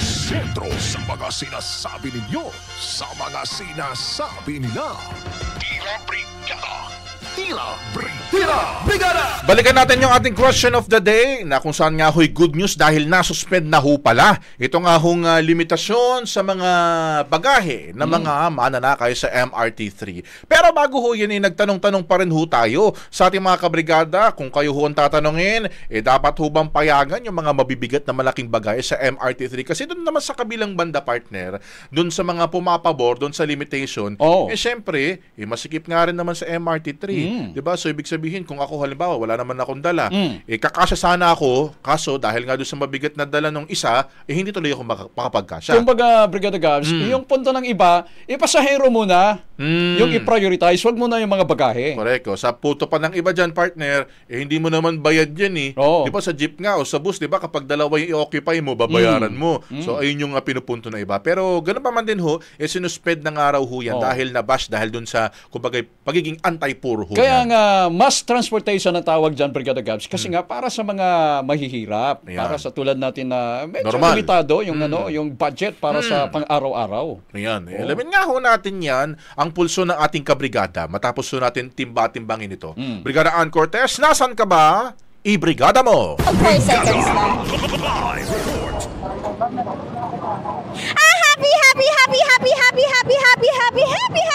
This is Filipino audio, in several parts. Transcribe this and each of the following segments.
sentro sa mga sinasabi ninyo, sa mga sinasabi nila. Tila Brigada! Tila Brigada! Balikan natin yung ating question of the day na kung saan nga ho'y good news dahil nasuspend na ho pala. Ito nga hong limitasyon sa mga bagahe na mga mananakay sa MRT3. Pero bago ho yan, nagtanong-tanong pa rin ho tayo sa ating mga kabrigada. Kung kayo ho ang tatanungin, dapat ho bang payagan yung mga mabibigat na malaking bagahe sa MRT3? Kasi doon naman sa kabilang banda, partner, doon sa mga pumapabor, doon sa limitation, syempre, masikip nga rin naman sa MRT3. Diba? So, ibig sabihin, kung ako halimbawa, wala naman akong dala, kakasya sana ako, kaso dahil nga doon sa mabigat na dala nung isa, hindi tuloy ako makapagkasya. Kumbaga, Brigada Gabs, yung punto ng iba, pasahero muna, yung i-prioritize, wag muna yung mga bagahe. Correct. Sa puto pa ng iba dyan, partner, hindi mo naman bayad yan Di ba sa jeep nga o sa bus, di ba, kapag dalawa yung i-occupy mo, babayaran mo. So, ayun yung pinupunto na iba. Pero, ganoon pa man din ho, sinuspend ng araw ho yan dahil nabash, dahil dun sa, kumbaga, pagiging anti-poor ho. Kaya nga, mass transportation ang tawag dyan, Brigada Gabs, kasi nga para sa mga mahihirap, para sa tulad natin na medyo limitado yung, yung budget para sa pang-araw-araw. Ayan. Alamin nga ho natin yan, ang pulso ng ating kabrigada, matapos ho natin timba-timbangin ito. Brigada Ann Cortez, nasan ka ba? I-brigada mo! 4 seconds lang.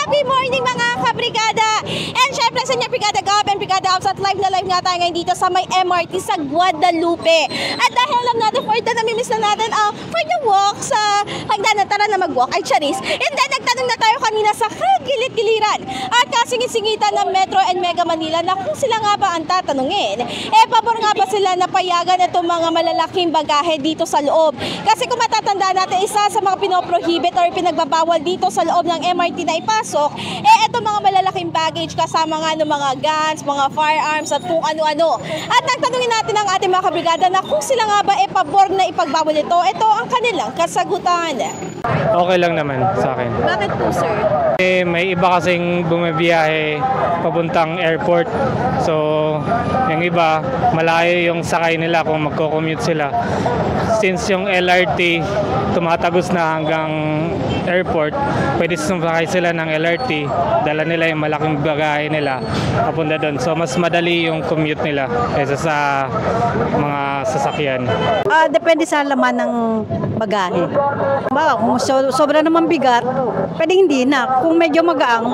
Happy morning mga kabrigada! And syempre sa inyo, Brigada Gab and Brigada Ops, at live na live nga tayo ngayon dito sa may MRT sa Guadalupe. At dahil alam natin for the namimiss na natin for the walk sa hagdanan, tara na mag-walk, ay charis. And then nagtanong na tayo kanina sa kagilit-giliran at kasingit-singitan ng Metro and Mega Manila na kung sila nga ba ang tatanungin, pabor nga ba sila na payagan itong mga malalaking bagahe dito sa loob. Kasi kung matatandaan natin, isa sa mga pinoprohibit or pinagbabawal dito sa loob ng MRT na ipasok, itong mga malalaking baggage kasama nga ng mga guns, mga firearms at kung ano-ano. At nagtanungin natin ang ating mga kabrigada na kung sila nga ba pabor na ipagbawal ito ang kanilang kasagutan. Okay lang naman sa akin. Bakit po, sir? May iba kasing bumibiyahe papuntang airport. So, yung iba, malayo yung sakay nila kung magko-commute sila. Since yung LRT tumatagos na hanggang airport, pwede sumakay sila ng LRT, dala nila yung malaking bagahe nila papunta doon. So, mas madali yung commute nila kaysa sa mga sasakyan. Depende sa laman ng bagahe. Kung sobra naman bigat, pwede hindi na. Kung medyo magaang,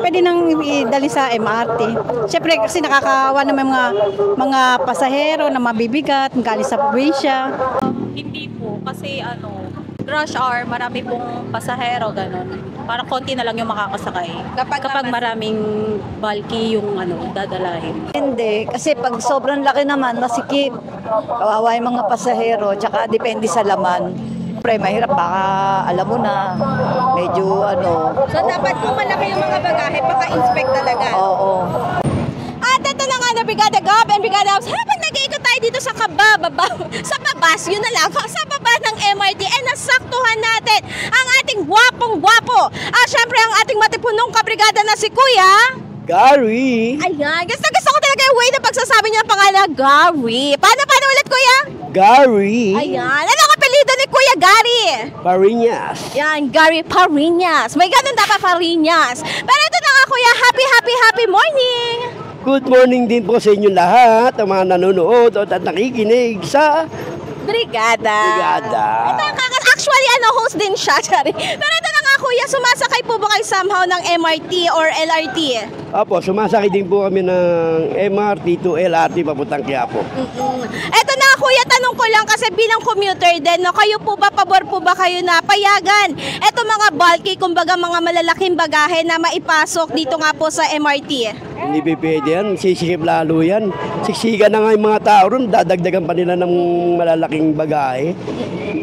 pwede nang idali sa MRT. Siyempre kasi nakakawa naman mga pasahero na mabibigat, galing sa probinsya. Hindi po, kasi rush hour, marami pong pasahero, ganun. Parang konti na lang yung makakasakay. Kapag maraming bulky yung dadalahin. Hindi, kasi pag sobrang laki naman, masikip. Kawawa yung mga pasahero, tsaka depende sa laman. Siyempre, mahirap, baka alam mo na, medyo So dapat kung malaki yung mga bagahe, paka-inspect talaga? Oo. At ito na nga na Brigada Gab and Brigada Ops, habang nag-iikot tayo dito sa sa babas, yun na lang, sa baba ng MRT, nasaktuhan natin ang ating gwapong-gwapo. Siyempre ang ating matipunong kabrigada na si Kuya Gary. Ayan, gusto ko talaga yung way na pagsasabi niya ng pangalan, Gary. Paano ulit, Kuya? Gary. Ayan, ano ang apelido ni Kuya Gary? Parinas. Yan, Gary Parinas. May ganun dapat, Parinas. Pero ito na nga, Kuya, happy morning! Good morning din po sa inyo lahat, ang mga nanonood at nakikinig sa Brigada. Ito, actually, host din siya, Chari. Pero ito na nga, Kuya, sumasakay po ba kayo somehow ng MRT or LRT? Opo, sumasakay din po kami ng MRT to LRT papuntang Quiapo. Ito na, Kuya, tanong ko lang kasi bilang commuter din, kayo po ba, pabor po ba kayo na payagan ito mga bulky, kumbaga mga malalaking bagahe na maipasok dito nga po sa MRT? Hindi pwede yan, sisikip lalo yan. Siksikan na nga yung mga tao ron, dadagdagan pa nila ng malalaking bagahe.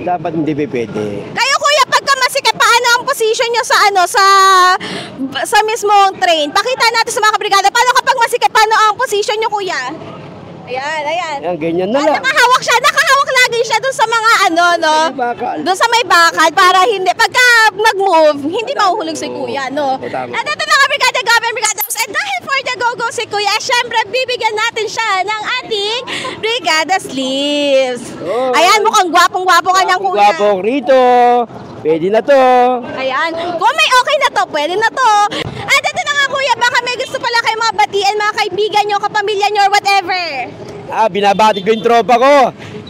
Dapat hindi pwede. Kayo, Kuya, pagka masikip, paano ang position nyo sa mismong train? Pakita natin sa mga kabrigada, paano kapag masikip, paano ang position nyo, Kuya? Ayan. Ayan, ganyan na lang. Nakahawak lagi siya dun sa mga dun sa may bakal para hindi, pagka mag-move, hindi mahuhulog si Kuya, no? Tama. At ito na nga, Brigada Gab and Brigada Ops, At dahil for the go-go si Kuya, syempre bibigyan natin siya ng ating Brigada Sleeves. Ayan, mukhang gwapong-gwapo ka niyang Kuya. Gwapong rito. Pwede na to. Ayan, kung may okay na to, pwede na to. At ito na nga Kuya, baka may gusto pala kayo mga batiin, mga kaibigan nyo, kapamilya nyo, or whatever. Binabati ko yung tropa ko.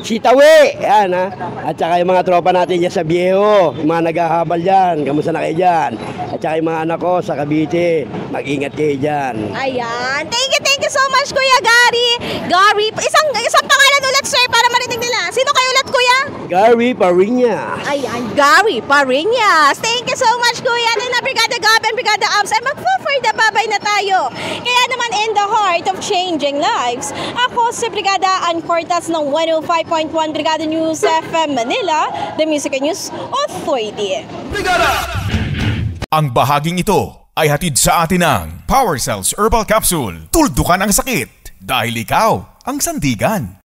Si Tawi, yan ha. At saka yung mga tropa natin dyan sa Viejo, yung mga naghahabal dyan, kamusta na kayo dyan? At saka yung mga anak ko sa Cavite, mag-ingat kayo dyan. Ayan, thank you so much Kuya Gary. Gary, isang pangalan ulit sir para marinig nila. Sino kayo ulit Kuya? Gary Pariñas. Ayan, Gary Pariñas. Thank you so much Kuya. Na Brigada Gab and Brigada Abs ay mag-for the babay na tayo. Kaya naman in the heart of changing lives, ako si Brigada Ann Cortas ng 105.1 Brigada News FM Manila, the Music and News Authority. Brigada! Ang bahaging ito ay hatid sa atin ng Power Cells Herbal Capsule. Tuldukan ang sakit dahil ikaw ang sandigan.